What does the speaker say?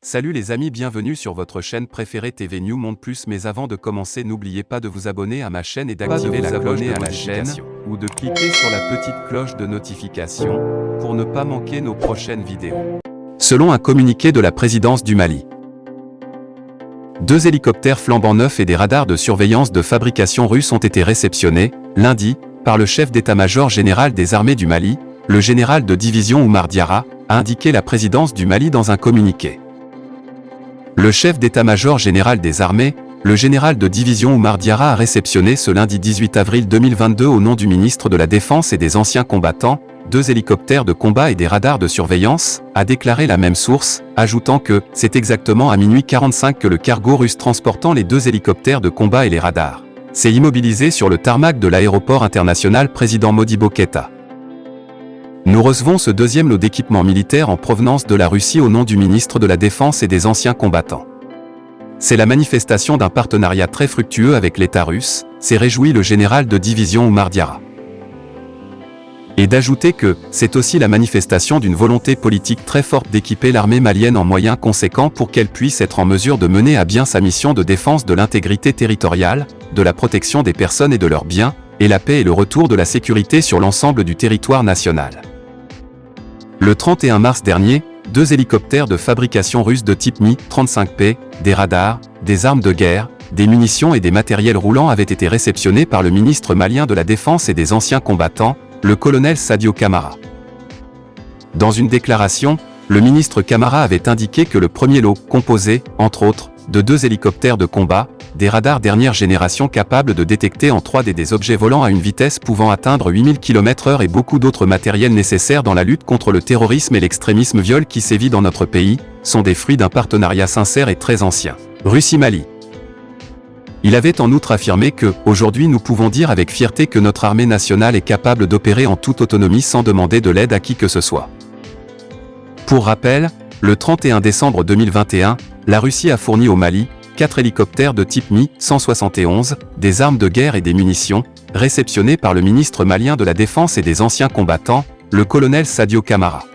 Salut les amis, bienvenue sur votre chaîne préférée TV New Monde Plus. Mais avant de commencer, n'oubliez pas de vous abonner à ma chaîne et d'activer la cloche de notification ou de cliquer sur la petite cloche de notification pour ne pas manquer nos prochaines vidéos. Selon un communiqué de la présidence du Mali, 2 hélicoptères flambant neufs et des radars de surveillance de fabrication russe ont été réceptionnés, lundi, par le chef d'état-major général des armées du Mali, le général de division Oumar Diarra, a indiqué la présidence du Mali dans un communiqué. Le chef d'état-major général des armées, le général de division Oumar Diarra, a réceptionné ce lundi 18 avril 2022 au nom du ministre de la Défense et des anciens combattants, 2 hélicoptères de combat et des radars de surveillance, a déclaré la même source, ajoutant que c'est exactement à minuit 45 que le cargo russe transportant les 2 hélicoptères de combat et les radars s'est immobilisé sur le tarmac de l'aéroport international président Modibo Keïta. Nous recevons ce 2e lot d'équipements militaires en provenance de la Russie au nom du ministre de la Défense et des anciens combattants. C'est la manifestation d'un partenariat très fructueux avec l'État russe, s'est réjoui le général de division Oumar Diarra. Et d'ajouter que c'est aussi la manifestation d'une volonté politique très forte d'équiper l'armée malienne en moyens conséquents pour qu'elle puisse être en mesure de mener à bien sa mission de défense de l'intégrité territoriale, de la protection des personnes et de leurs biens, et la paix et le retour de la sécurité sur l'ensemble du territoire national. Le 31 mars dernier, 2 hélicoptères de fabrication russe de type Mi-35P, des radars, des armes de guerre, des munitions et des matériels roulants avaient été réceptionnés par le ministre malien de la Défense et des anciens combattants, le colonel Sadio Camara. Dans une déclaration, le ministre Camara avait indiqué que le premier lot, composé, entre autres, de 2 hélicoptères de combat, des radars dernière génération capables de détecter en 3D des objets volant à une vitesse pouvant atteindre 8000 km/h et beaucoup d'autres matériels nécessaires dans la lutte contre le terrorisme et l'extrémisme viol qui sévit dans notre pays, sont des fruits d'un partenariat sincère et très ancien. Russie-Mali. Il avait en outre affirmé que, aujourd'hui nous pouvons dire avec fierté que notre armée nationale est capable d'opérer en toute autonomie sans demander de l'aide à qui que ce soit. Pour rappel, le 31 décembre 2021, la Russie a fourni au Mali 4 hélicoptères de type Mi-171, des armes de guerre et des munitions, réceptionnés par le ministre malien de la Défense et des anciens combattants, le colonel Sadio Camara.